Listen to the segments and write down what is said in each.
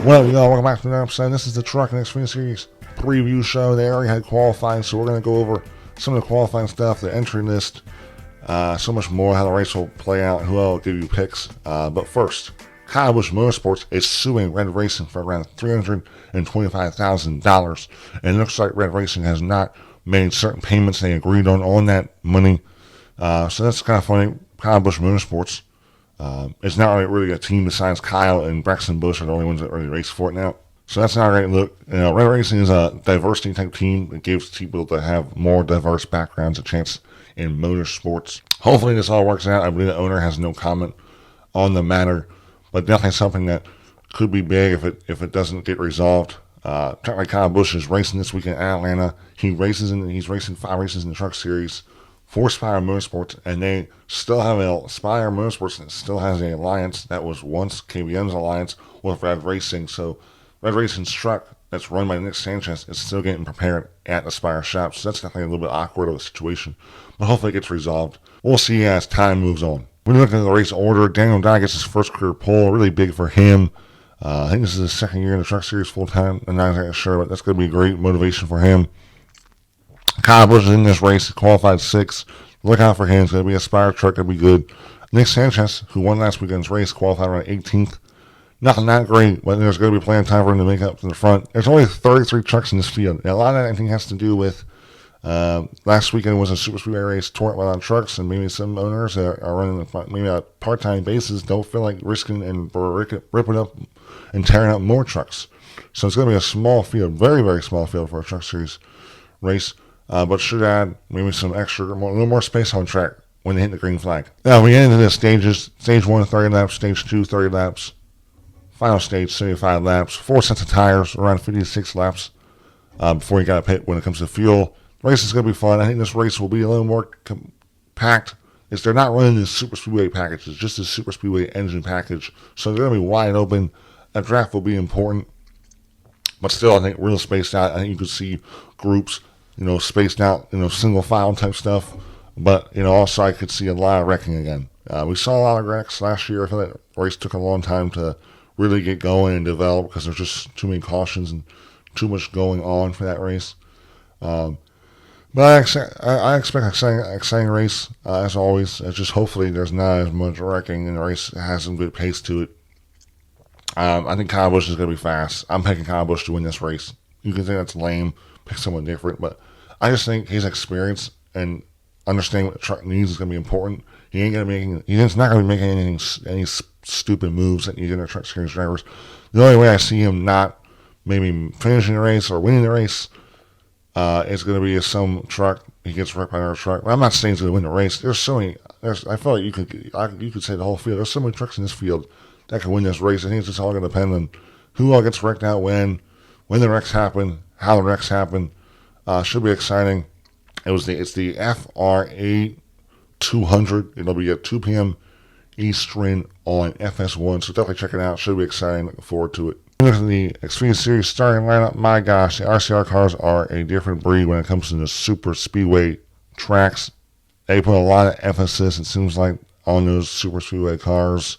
Well, y'all, welcome back to another episode. This is the Truck and Xfinity Series preview show. They already had qualifying, so we're going to go over some of the qualifying stuff, the entry list, so much more, how the race will play out, who I'll give you picks. But first, Kyle Busch Motorsports is suing Rev Racing for around $325,000. And it looks like Rev Racing has not made certain payments they agreed on that money. So that's kind of funny. Kyle Busch Motorsports. It's not really a team besides Kyle and Braxton Busch are the only ones that really race for it now. So that's not a great look. Rev Racing is a diversity type team. It gives people that have more diverse backgrounds a chance in motorsports. Hopefully this all works out. I believe the owner has no comment on the matter, but definitely something that could be big if it doesn't get resolved. Technically Kyle Busch is racing this weekend at Atlanta. He's racing 5 races in the Truck Series for Spire Motorsports, and they still have Spire Motorsports that still has an alliance that was once KBM's alliance with Rev Racing. So Rev Racing's truck that's run by Nick Sanchez is still getting prepared at the Spire shop. So that's definitely a little bit awkward of a situation, but hopefully it gets resolved. We'll see as time moves on. When you look at the race order, Daniel Dye gets his first career pole, really big for him. I think this is his second year in the Truck Series full time. I'm not exactly sure, but that's going to be great motivation for him. Kyle Busch is in this race, qualified 6th. Look out for him. It's going to be a Spire truck. It'll be good. Nick Sanchez, who won last weekend's race, qualified around 18th. Nothing that great, but there's going to be plenty of time for him to make up to the front. There's only 33 trucks in this field. And a lot of that, I think, has to do with last weekend was a super speedway race, torn by on trucks, and maybe some owners that are running maybe on a part-time basis don't feel like risking and ripping up and tearing up more trucks. So it's going to be a small field, very, very small field for a Truck Series race. But should add maybe some extra, a little more space on track when they hit the green flag. Now we get into the stages. Stage 1, 30 laps. Stage 2, 30 laps. Final stage, 75 laps. 4 sets of tires, around 56 laps before you got to pit when it comes to fuel. The race is going to be fun. I think this race will be a little more compact. They're not running this super speedway package. It's just a super speedway engine package. So they're going to be wide open. That draft will be important. But still, I think real spaced out. I think you could see groups spaced out, single file type stuff. But, also I could see a lot of wrecking again. We saw a lot of wrecks last year. I feel like the race took a long time to really get going and develop because there's just too many cautions and too much going on for that race. But I expect an exciting race, as always. It's just hopefully there's not as much wrecking and the race has some good pace to it. I think Kyle Busch is going to be fast. I'm picking Kyle Busch to win this race. You can think that's lame, pick someone different, but I just think his experience and understanding what the truck needs is going to be important. He's not going to be making any stupid moves that you get in Truck Series drivers. The only way I see him not maybe finishing the race or winning the race is going to be if some truck he gets wrecked by another truck. Well, I'm not saying he's going to win the race. There's so many. I feel like you could say the whole field. There's so many trucks in this field that can win this race. I think it's just all going to depend on who all gets wrecked out when the wrecks happen, how the wrecks happen. Should be exciting. It's the FR8 200. It'll be at 2 p.m. Eastern on FS1. So definitely check it out. Should be exciting. Looking forward to it. Look at the Xfinity Series starting lineup. My gosh, the RCR cars are a different breed when it comes to the super speedway tracks. They put a lot of emphasis, it seems like, on those super speedway cars.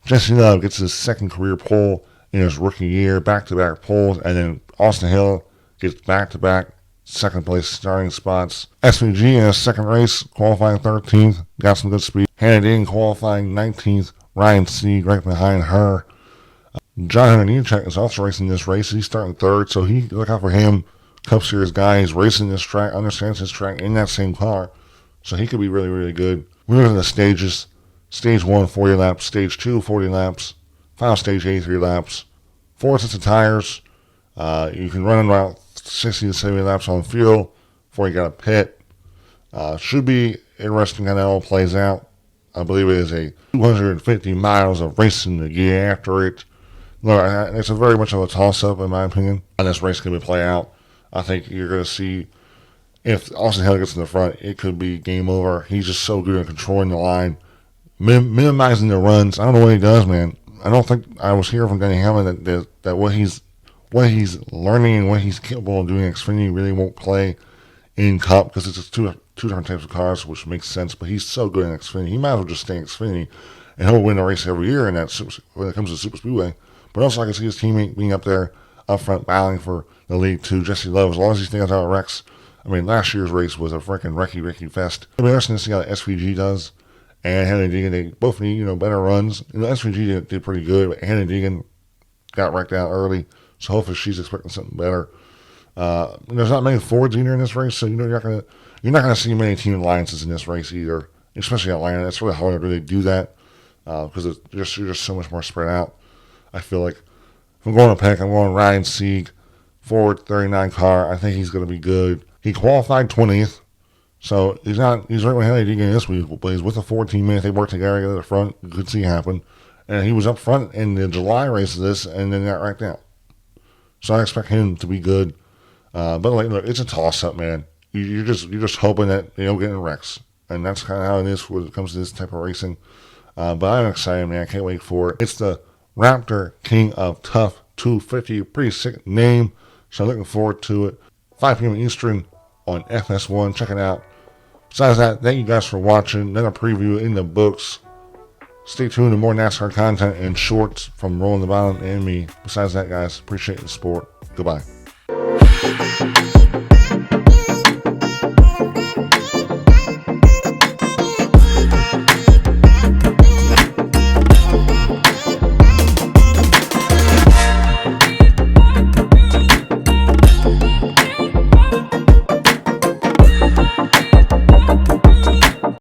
Jesse Love gets his second career pole in his rookie year, back-to-back poles, and then Austin Hill gets back-to-back second place starting spots. SVG in his second race, qualifying 13th, got some good speed. Hannah Dean qualifying 19th, Ryan Sieg right behind her. John Hunter Nemechek is also racing this race. He's starting 3rd, so look out for him. Cup Series guy, he's racing this track, understands his track in that same car, so he could be really, really good. We're looking at the stages. Stage 1, 40 laps. Stage 2, 40 laps. Final stage, 83 laps. 4 sets of tires. You can run about 60 to 70 laps on fuel before you got a pit. Should be interesting how that all plays out. I believe it is a 250 miles of racing to get after it. Look, it's a very much of a toss-up, in my opinion, how this race can play out. I think you're going to see, if Austin Hill gets in the front, it could be game over. He's just so good at controlling the line, minimizing the runs. I don't know what he does, man. I don't think I was hearing from Danny Hamlin that what he's learning and what he's capable of doing in Xfinity really won't play in Cup because it's just two different types of cars, which makes sense. But he's so good in Xfinity, he might as well just stay in Xfinity, and he'll win a race every year in that when it comes to Super Speedway. But also I can see his teammate being up there, up front, battling for the lead too. Jesse Love, as long as he stays out of wrecks. I mean, last year's race was a freaking wrecky fest. It'll be interesting to see how SVG does. And Hannah Deegan, they both need, better runs. SVG did pretty good, but Hannah Deegan got wrecked out early. So hopefully she's expecting something better. There's not many Fords either in this race, so you're not gonna see many team alliances in this race either, especially Atlanta. It's really hard to really do that because you're just so much more spread out. I feel like if I'm going to pick, I'm going Ryan Sieg, Ford 39 car. I think he's going to be good. He qualified 20th, so he's right with Hannah Deegan this week, but he's with a Ford teammate. They work together at the front. You could see it happen. And he was up front in the July race of this and then got wrecked out. So I expect him to be good. But look, it's a toss-up, man. You're just hoping that they don't get in wrecks, and that's kind of how it is when it comes to this type of racing. But I'm excited, man. I can't wait for it. It's the Raptor King of Tough 250. Pretty sick name. So I'm looking forward to it. 5 p.m. Eastern on FS1. Check it out. Besides that, thank you guys for watching. Another preview in the books. Stay tuned to more NASCAR content and shorts from Rolling the Bottom and me. Besides that, guys, appreciate the support. Goodbye.